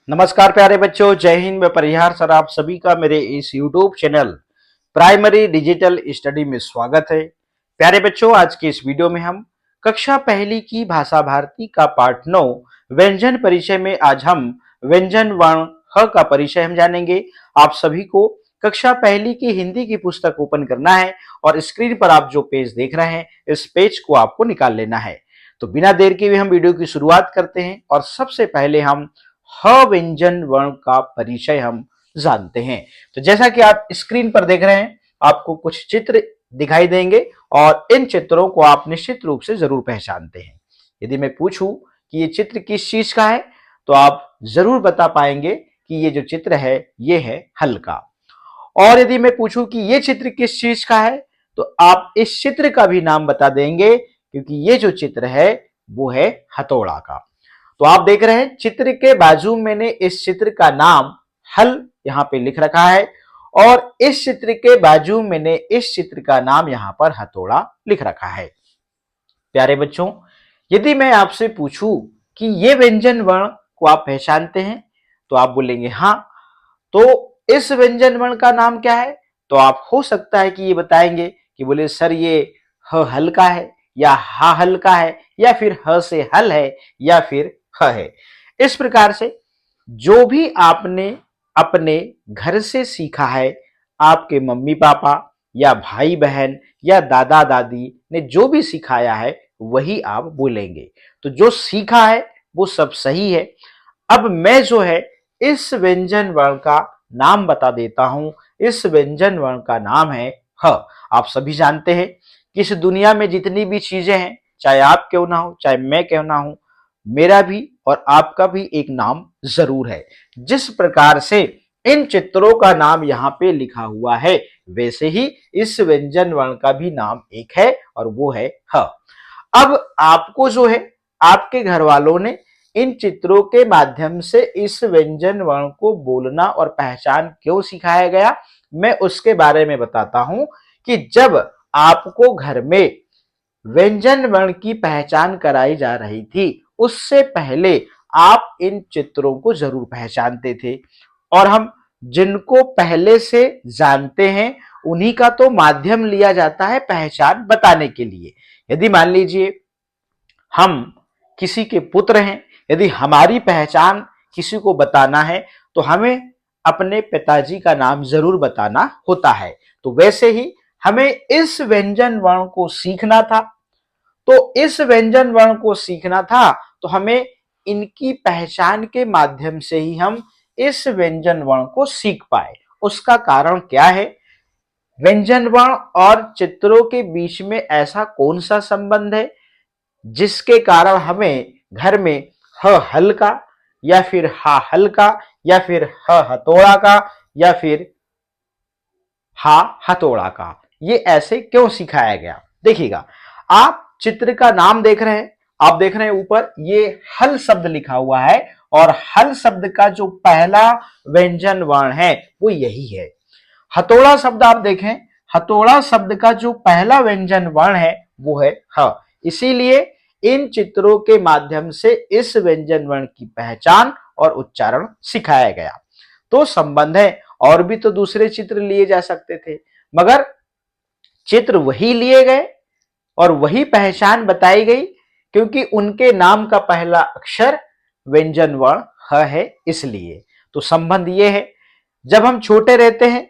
नमस्कार प्यारे बच्चों, जय हिंद। मैं परिहार सर आप सभी का मेरे इस YouTube channel primary digital study में स्वागत है। प्यारे बच्चों, आज के इस वीडियो में हम कक्षा पहली की भाषा भारती का पाठ 9 व्यंजन परिचय में आज हम व्यंजन वर्ण ह का परिचय हम जानेंगे। आप सभी को कक्षा पहली की हिंदी की पुस्तक ओपन करना है और स्क्रीन पर आप जो पेज देख रहे हैं इस पेज को आपको निकाल लेना है। तो बिना देर के भी हम वीडियो की शुरुआत करते हैं और सबसे पहले हम ह व्यंजन वर्ण का परिचय हम जानते हैं। तो जैसा कि आप स्क्रीन पर देख रहे हैं, आपको कुछ चित्र दिखाई देंगे और इन चित्रों को आप निश्चित रूप से जरूर पहचानते हैं। यदि मैं पूछूं कि ये चित्र किस चीज का है तो आप जरूर बता पाएंगे कि ये जो चित्र है ये है हल का। और यदि मैं पूछूं कि ये चित्र किस चीज का है तो आप इस चित्र का भी नाम बता देंगे, क्योंकि ये जो चित्र है वो है हथौड़ा का। तो आप देख रहे हैं चित्र के बाजू मैंने इस चित्र का नाम हल यहां पे लिख रखा है और इस चित्र के बाजू मैंने इस चित्र का नाम यहां पर हथौड़ा लिख रखा है। प्यारे बच्चों, यदि मैं आपसे पूछूं कि ये व्यंजन वर्ण को आप पहचानते हैं तो आप बोलेंगे हाँ। तो इस व्यंजन वर्ण का नाम क्या है? तो आप हो सकता है कि ये बताएंगे कि बोले सर ये ह हल का है या हा हल का है या फिर ह से हल है या फिर ह है। इस प्रकार से जो भी आपने अपने घर से सीखा है, आपके मम्मी पापा या भाई बहन या दादा दादी ने जो भी सिखाया है वही आप बोलेंगे। तो जो सीखा है वो सब सही है। अब मैं जो है इस व्यंजन वर्ण का नाम बता देता हूं। इस व्यंजन वर्ण का नाम है ह। आप सभी जानते हैं कि इस दुनिया में जितनी भी चीजें हैं, चाहे आप क्यों ना हो चाहे मैं क्यों ना हूं, मेरा भी और आपका भी एक नाम जरूर है। जिस प्रकार से इन चित्रों का नाम यहाँ पे लिखा हुआ है वैसे ही इस व्यंजन वर्ण का भी नाम एक है और वो है ह। अब आपको जो है आपके घर वालों ने इन चित्रों के माध्यम से इस व्यंजन वर्ण को बोलना और पहचान क्यों सिखाया गया, मैं उसके बारे में बताता हूं कि जब आपको घर में व्यंजन वर्ण की पहचान कराई जा रही थी उससे पहले आप इन चित्रों को जरूर पहचानते थे। और हम जिनको पहले से जानते हैं उन्हीं का तो माध्यम लिया जाता है पहचान बताने के लिए। यदि मान लीजिए हम किसी के पुत्र हैं, यदि हमारी पहचान किसी को बताना है तो हमें अपने पिताजी का नाम जरूर बताना होता है। तो वैसे ही हमें इस व्यंजन वर्ण को सीखना था। तो इस व्यंजन वर्ण को सीखना था तो हमें इनकी पहचान के माध्यम से ही हम इस व्यंजन वर्ण को सीख पाए। उसका कारण क्या है? व्यंजन वर्ण और चित्रों के बीच में ऐसा कौन सा संबंध है जिसके कारण हमें घर में ह हल का या फिर हा हल का या फिर ह हथौड़ा का या फिर हा हथौड़ा का ये ऐसे क्यों सिखाया गया? देखिएगा, आप चित्र का नाम देख रहे हैं, आप देख रहे हैं ऊपर ये हल शब्द लिखा हुआ है और हल शब्द का जो पहला व्यंजन वर्ण है वो यही है। हथौड़ा शब्द आप देखें, हथौड़ा शब्द का जो पहला व्यंजन वर्ण है वो है ह। इसीलिए इन चित्रों के माध्यम से इस व्यंजन वर्ण की पहचान और उच्चारण सिखाया गया। तो संबंध है। और भी तो दूसरे चित्र लिए जा सकते थे, मगर चित्र वही लिए गए और वही पहचान बताई गई क्योंकि उनके नाम का पहला अक्षर व्यंजन वर्ण ह है। इसलिए तो संबंध ये है। जब हम छोटे रहते हैं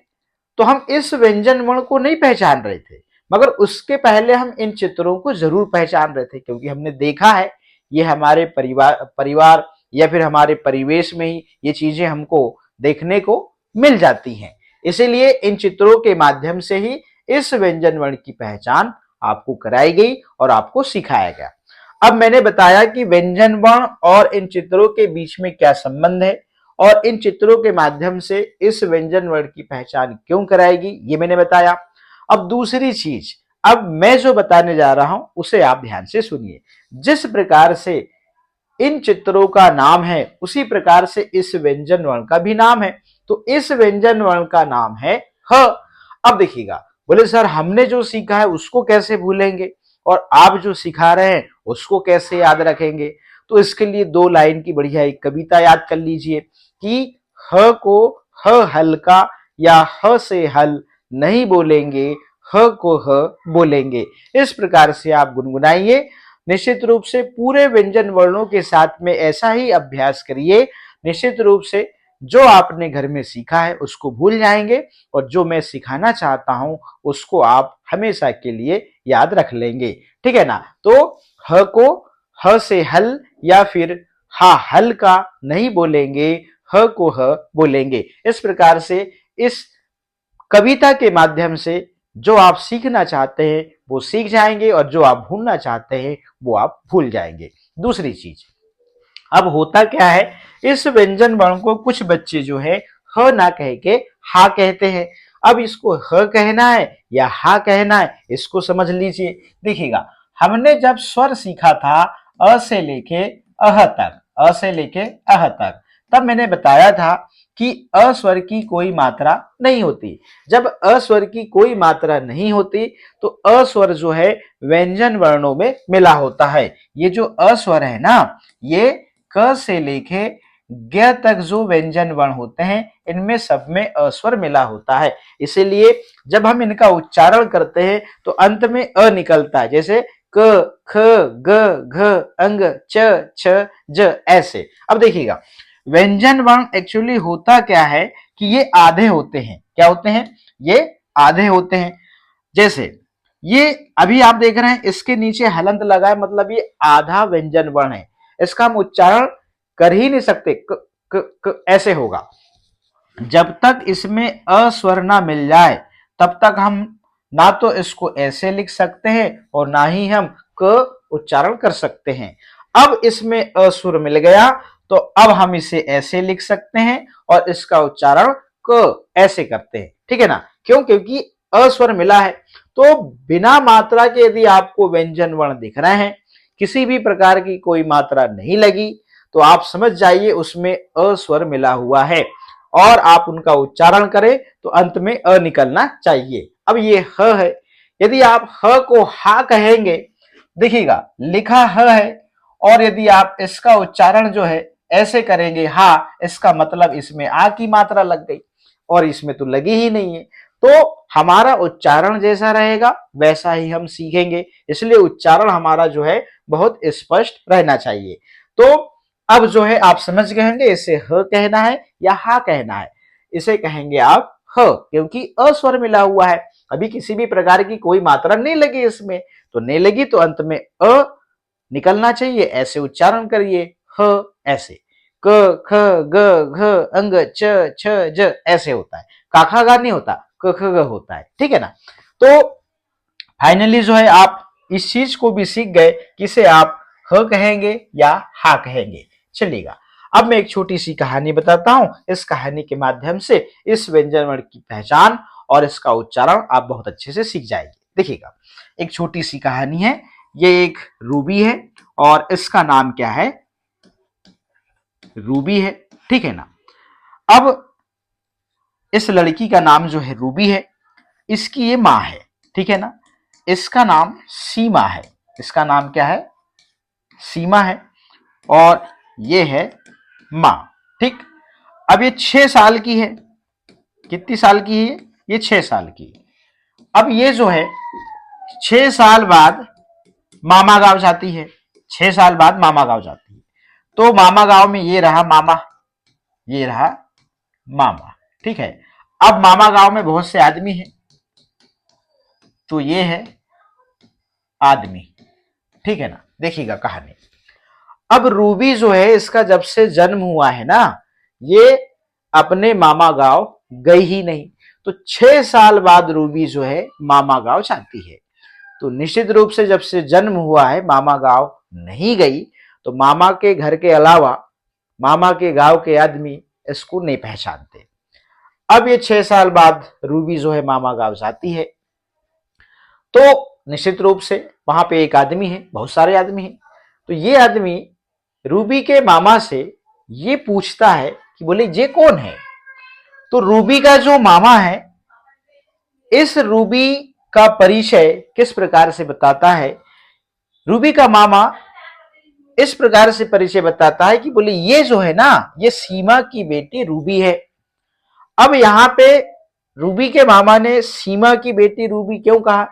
तो हम इस व्यंजन वर्ण को नहीं पहचान रहे थे, मगर उसके पहले हम इन चित्रों को जरूर पहचान रहे थे क्योंकि हमने देखा है ये हमारे परिवार या फिर हमारे परिवेश में ही ये चीजें हमको देखने को मिल जाती हैं। इसीलिए इन चित्रों के माध्यम से ही इस व्यंजन वर्ण की पहचान आपको कराई गई और आपको सिखाया गया। अब मैंने बताया कि व्यंजन वर्ण और इन चित्रों के बीच में क्या संबंध है और इन चित्रों के माध्यम से इस व्यंजन वर्ण की पहचान क्यों कराएगी, ये मैंने बताया। अब दूसरी चीज, अब मैं जो बताने जा रहा हूं उसे आप ध्यान से सुनिए। जिस प्रकार से इन चित्रों का नाम है उसी प्रकार से इस व्यंजन वर्ण का भी नाम है। तो इस व्यंजन वर्ण का नाम है ह। अब देखिएगा, बोले सर हमने जो सीखा है उसको कैसे भूलेंगे और आप जो सिखा रहे हैं उसको कैसे याद रखेंगे? तो इसके लिए 2 लाइन की बढ़िया एक कविता याद कर लीजिए कि ह को ह हल्का या ह से हल नहीं बोलेंगे, ह को ह बोलेंगे। इस प्रकार से आप गुनगुनाइए। निश्चित रूप से पूरे व्यंजन वर्णों के साथ में ऐसा ही अभ्यास करिए। निश्चित रूप से जो आपने घर में सीखा है उसको भूल जाएंगे और जो मैं सिखाना चाहता हूं उसको आप हमेशा के लिए याद रख लेंगे। ठीक है ना? तो ह को ह से हल या फिर हा हल का नहीं बोलेंगे, ह को ह बोलेंगे। इस प्रकार से इस कविता के माध्यम से जो आप सीखना चाहते हैं वो सीख जाएंगे और जो आप भूलना चाहते हैं वो आप भूल जाएंगे। दूसरी चीज, अब होता क्या है, इस व्यंजन वर्ण को कुछ बच्चे जो है ह ना कह के हा कहते हैं। अब इसको ह कहना है या हा कहना है, इसको समझ लीजिए। देखिएगा, हमने जब स्वर सीखा था अ से लेके अह तक, अ से लेके अह तक, तब मैंने बताया था कि अ स्वर की कोई मात्रा नहीं होती। जब अ स्वर की कोई मात्रा नहीं होती तो अ स्वर जो है व्यंजन वर्णों में मिला होता है। ये जो अ स्वर है ना, ये क से लेके ग तक जो व्यंजन वर्ण होते हैं इनमें सब में अस्वर मिला होता है। इसीलिए जब हम इनका उच्चारण करते हैं तो अंत में अ निकलता है, जैसे क ख ग घ अंग च छ ज, ऐसे। अब देखिएगा, व्यंजन वर्ण एक्चुअली होता क्या है कि ये आधे होते हैं। क्या होते हैं? ये आधे होते हैं। जैसे ये अभी आप देख रहे हैं इसके नीचे हलंत लगा है, मतलब ये आधा व्यंजन वर्ण है। इसका हम उच्चारण कर ही नहीं सकते, क ऐसे होगा। जब तक इसमें अ स्वर ना मिल जाए तब तक हम ना तो इसको ऐसे लिख सकते हैं और ना ही हम क उच्चारण कर सकते हैं। अब इसमें अ स्वर मिल गया तो अब हम इसे ऐसे लिख सकते हैं और इसका उच्चारण क ऐसे करते हैं। ठीक है ना? क्यों? क्योंकि अ स्वर मिला है। तो बिना मात्रा के यदि आपको व्यंजन वर्ण दिख रहे हैं, किसी भी प्रकार की कोई मात्रा नहीं लगी, तो आप समझ जाइए उसमें अ स्वर मिला हुआ है और आप उनका उच्चारण करें तो अंत में अ निकलना चाहिए। अब ये ह है, यदि आप ह को हा कहेंगे, देखिएगा लिखा ह है, और यदि आप इसका उच्चारण जो है ऐसे करेंगे हा, इसका मतलब इसमें आ की मात्रा लग गई और इसमें तो लगी ही नहीं है। तो हमारा उच्चारण जैसा रहेगा वैसा ही हम सीखेंगे। इसलिए उच्चारण हमारा जो है बहुत स्पष्ट रहना चाहिए। तो अब जो है आप समझ गए होंगे इसे ह कहना है या हा कहना है। इसे कहेंगे आप ह, क्योंकि अ स्वर मिला हुआ है, अभी किसी भी प्रकार की कोई मात्रा नहीं लगी इसमें, तो नहीं लगी तो अंत में अ निकलना चाहिए। ऐसे उच्चारण करिए, ह ऐसे, क ख ग घ अंग च छ ज, ऐसे होता है। काखा गा नहीं होता, क ख ग होता है। ठीक है ना? तो फाइनली जो है आप इस चीज को भी सीख गए कि इसे आप ह कहेंगे या हा कहेंगे। चलिएगा, अब मैं एक छोटी सी कहानी बताता हूं। इस कहानी के माध्यम से इस व्यंजन वर्ण की पहचान और इसका उच्चारण आप बहुत अच्छे से सीख जाएंगे। देखिएगा, एक छोटी सी कहानी है। ये एक रूबी है और इसका नाम क्या है? रूबी है। ठीक है ना? अब इस लड़की का नाम जो है रूबी है, इसकी ये माँ है। ठीक है ना? इसका नाम सीमा है। इसका नाम क्या है? सीमा है और ये है माँ। ठीक। अब ये 6 साल की है। कितनी साल की है? ये 6 साल की। अब ये जो है 6 साल बाद मामा गांव जाती है। 6 साल बाद मामा गांव जाती है। तो मामा गांव में ये रहा मामा, ये रहा मामा। ठीक है। अब मामा गांव में बहुत से आदमी हैं, तो ये है आदमी। ठीक है ना? देखिएगा कहानी। अब रूबी जो है इसका जब से जन्म हुआ है ना, ये अपने मामा गांव गई ही नहीं। तो 6 साल बाद रूबी जो है मामा गांव जाती है। तो निश्चित रूप से जब से जन्म हुआ है मामा गांव नहीं गई, तो मामा के घर के अलावा मामा के गांव के आदमी इसको नहीं पहचानते। अब ये 6 साल बाद रूबी जो है मामा गांव जाती है, तो निश्चित रूप से वहां पे एक आदमी है, बहुत सारे आदमी हैं। तो ये आदमी रूबी के मामा से ये पूछता है कि बोले ये कौन है? तो रूबी का जो मामा है, इस रूबी का परिचय किस प्रकार से बताता है। रूबी का मामा इस प्रकार से परिचय बताता है कि बोले ये जो है ना, ये सीमा की बेटी रूबी है। अब यहाँ पे रूबी के मामा ने सीमा की बेटी रूबी क्यों कहा?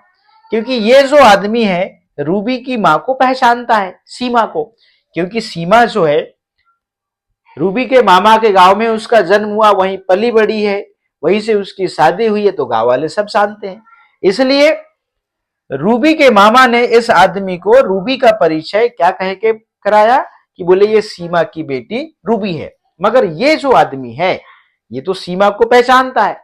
क्योंकि ये जो आदमी है रूबी की मां को पहचानता है, सीमा को। क्योंकि सीमा जो है रूबी के मामा के गांव में उसका जन्म हुआ, वहीं पली बड़ी है, वहीं से उसकी शादी हुई है, तो गांव वाले सब जानते हैं। इसलिए रूबी के मामा ने इस आदमी को रूबी का परिचय क्या कह के कराया कि बोले ये सीमा की बेटी रूबी है। मगर ये जो आदमी है ये तो सीमा को पहचानता है,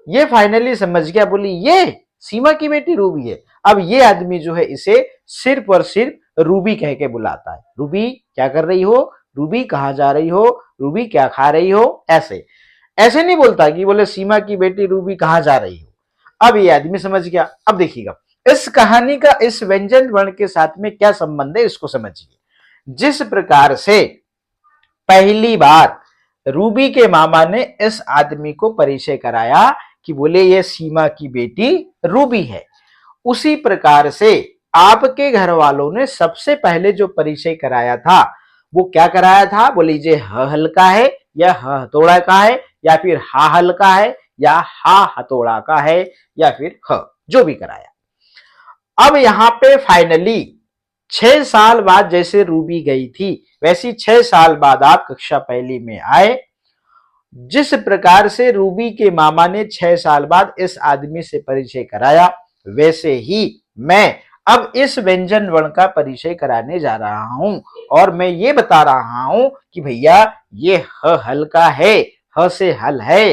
ये फाइनली समझ गया, बोली ये सीमा की बेटी रूबी है। अब ये आदमी जो है इसे सिर्फ और सिर्फ रूबी कह के बुलाता है। रूबी क्या कर रही हो, रूबी कहाँ जा रही हो, रूबी क्या खा रही हो, ऐसे ऐसे नहीं बोलता कि बोले सीमा की बेटी रूबी कहाँ जा रही हो। अब ये आदमी समझ गया। अब देखिएगा इस कहानी का इस व्यंजन वर्ण के साथ में क्या संबंध है, इसको समझिए। जिस प्रकार से पहली बार रूबी के मामा ने इस आदमी को परिचय कराया कि बोले ये सीमा की बेटी रूबी है, उसी प्रकार से आपके घर वालों ने सबसे पहले जो परिचय कराया था वो क्या कराया था? बोले ये ह हल्का है या ह हथौड़ा का है, या फिर हा हल्का है या हा हथौड़ा का है, या फिर ह, जो भी कराया। अब यहाँ पे फाइनली 6 साल बाद जैसे रूबी गई थी वैसी 6 साल बाद आप कक्षा पहली में आए। जिस प्रकार से रूबी के मामा ने 6 साल बाद इस आदमी से परिचय कराया, वैसे ही मैं अब इस व्यंजन वर्ण का परिचय कराने जा रहा हूं। और मैं ये बता रहा हूं कि भैया ये ह हल्का है, ह से हल है,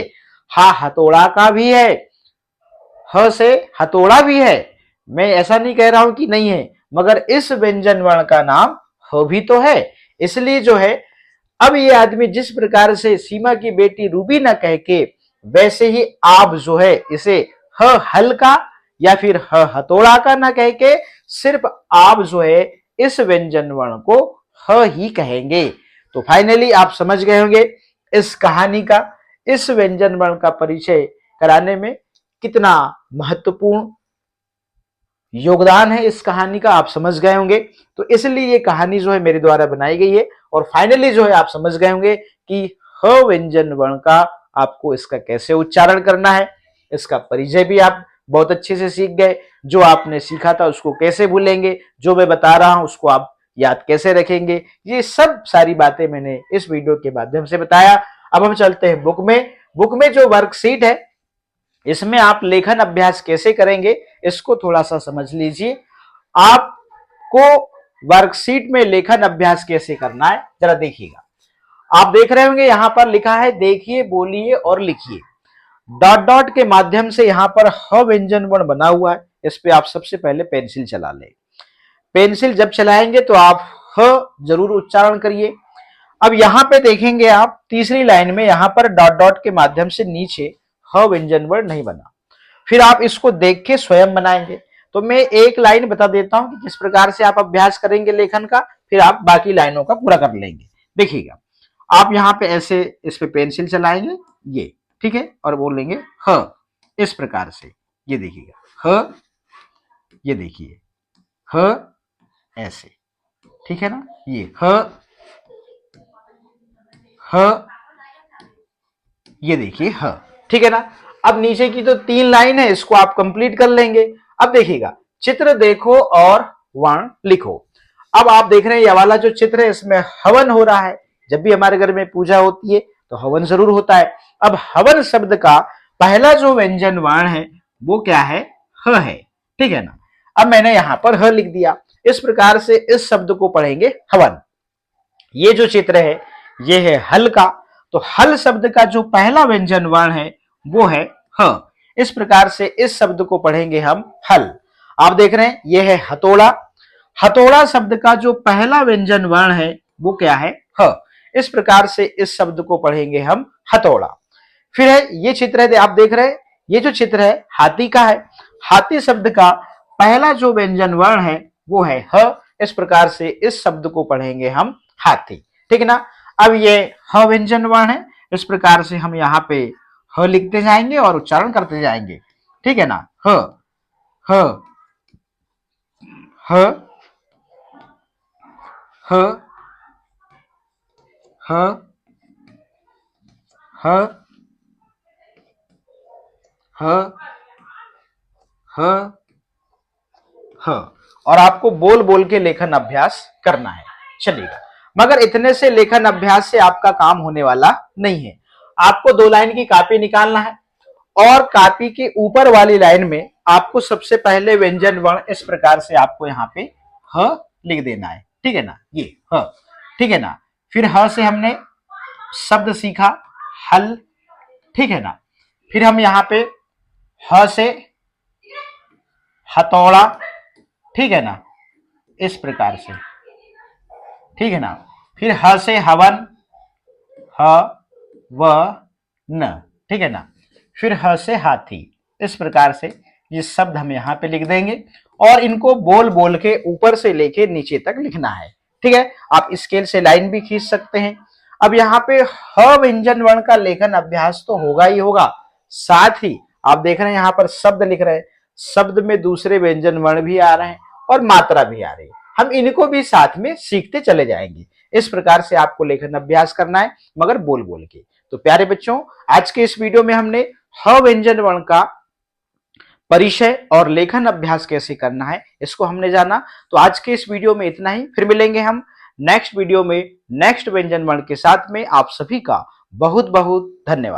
हा हथौड़ा का भी है, ह से हथौड़ा भी है। मैं ऐसा नहीं कह रहा हूं कि नहीं है, मगर इस व्यंजन वर्ण का नाम ह भी तो है। इसलिए जो है अब ये आदमी जिस प्रकार से सीमा की बेटी रूबी ना कह के, वैसे ही आप जो है इसे ह हल्का या फिर ह हथौड़ा का ना कह के सिर्फ आप जो है इस व्यंजन वर्ण को ह ही कहेंगे। तो फाइनली आप समझ गए होंगे इस कहानी का, इस व्यंजन वर्ण का परिचय कराने में कितना महत्वपूर्ण योगदान है इस कहानी का, आप समझ गए होंगे। तो इसलिए ये कहानी जो है मेरे द्वारा बनाई गई है। और फाइनली जो है आप समझ गए होंगे कि ह व्यंजन वर्ण का आपको इसका कैसे उच्चारण करना है, इसका परिचय भी आप बहुत अच्छे से सीख गए। जो आपने सीखा था उसको कैसे भूलेंगे, जो मैं बता रहा हूं उसको आप याद कैसे रखेंगे, ये सब सारी बातें मैंने इस वीडियो के माध्यम से बताया। अब हम चलते हैं बुक में। बुक में जो वर्कशीट है इसमें आप लेखन अभ्यास कैसे करेंगे इसको थोड़ा सा समझ लीजिए। आपको वर्कशीट में लेखन अभ्यास कैसे करना है जरा देखिएगा। आप देख रहे होंगे यहां पर लिखा है देखिए, बोलिए और लिखिए। डॉट डॉट के माध्यम से यहां पर ह व्यंजन वर्ण बना हुआ है, इस पे आप सबसे पहले पेंसिल चला लें। पेंसिल जब चलाएंगे तो आप ह जरूर उच्चारण करिए। अब यहां पे देखेंगे आप तीसरी लाइन में यहां पर डॉट डॉट के माध्यम से नीचे ह व्यंजन वर्ण नहीं बना, फिर आप इसको देख के स्वयं बनाएंगे। तो मैं एक लाइन बता देता हूं कि किस प्रकार से आप अभ्यास करेंगे लेखन का, फिर आप बाकी लाइनों का पूरा कर लेंगे। देखिएगा आप यहां पे ऐसे इस पे पेंसिल चलाएंगे, ये ठीक है, और बोलेंगे ह इस प्रकार से। ये देखिएगा ह, ये देखिए ह ऐसे, ठीक है ना, ये ह ह, ये देखिए ह, ठीक है ना। अब नीचे की तो 3 लाइन है, इसको आप कंप्लीट कर लेंगे। अब देखिएगा चित्र देखो और वर्ण लिखो। अब आप देख रहे हैं ये वाला जो चित्र है इसमें हवन हो रहा है। जब भी हमारे घर में पूजा होती है तो हवन जरूर होता है। अब हवन शब्द का पहला जो व्यंजन वर्ण है वो क्या है? ह है, ठीक है ना। अब मैंने यहां पर ह लिख दिया। इस प्रकार से इस शब्द को पढ़ेंगे हवन। ये जो चित्र है ये है हल का, तो हल शब्द का जो पहला व्यंजन वर्ण है वो है ह। इस प्रकार से इस शब्द को पढ़ेंगे हम हल। आप देख रहे हैं ये है हथौड़ा। हथौड़ा शब्द का जो पहला व्यंजन वर्ण है वो क्या है? ह। इस प्रकार से इस शब्द को पढ़ेंगे हम हथौड़ा। फिर है ये चित्र है, आप देख रहे हैं ये जो चित्र है हाथी का है। हाथी शब्द का पहला जो व्यंजन वर्ण है वो है ह। इस प्रकार से इस शब्द को पढ़ेंगे हम हाथी, ठीक है ना। अब ये ह व्यंजन वर्ण है, इस प्रकार से हम यहाँ पे ह लिखते जाएंगे और उच्चारण करते जाएंगे, ठीक है ना। ह ह ह ह ह, ह, ह, ह, ह। और आपको बोल बोल के लेखन अभ्यास करना है। चलिएगा, मगर इतने से लेखन अभ्यास से आपका काम होने वाला नहीं है। आपको 2 लाइन की कॉपी निकालना है और कॉपी के ऊपर वाली लाइन में आपको सबसे पहले व्यंजन वर्ण इस प्रकार से आपको यहाँ पे ह लिख देना है। ठीक है ना, ये ह। ठीक है ना, फिर ह से हमने शब्द सीखा हल। ठीक है ना, फिर हम यहाँ पे ह से हथौड़ा। ठीक है ना, इस प्रकार से। ठीक है ना, फिर ह से हवन, ह व न। ठीक है ना, फिर ह से हाथी। इस प्रकार से ये शब्द हम यहाँ पे लिख देंगे और इनको बोल बोल के ऊपर से लेके नीचे तक लिखना है। ठीक है, आप स्केल से लाइन भी खींच सकते हैं। अब यहाँ पे ह व्यंजन वर्ण का लेखन अभ्यास तो होगा ही होगा, साथ ही आप देख रहे हैं यहाँ पर शब्द लिख रहे हैं, शब्द में दूसरे व्यंजन वर्ण भी आ रहे हैं और मात्रा भी आ रही है। हम इनको भी साथ में सीखते चले जाएंगे। इस प्रकार से आपको लेखन अभ्यास करना है, मगर बोल बोल के। तो प्यारे बच्चों, आज के इस वीडियो में हमने ह व्यंजन वर्ण का परिचय और लेखन अभ्यास कैसे करना है इसको हमने जाना। तो आज के इस वीडियो में इतना ही, फिर मिलेंगे हम नेक्स्ट वीडियो में नेक्स्ट व्यंजन वर्ण के साथ में। आप सभी का बहुत बहुत धन्यवाद।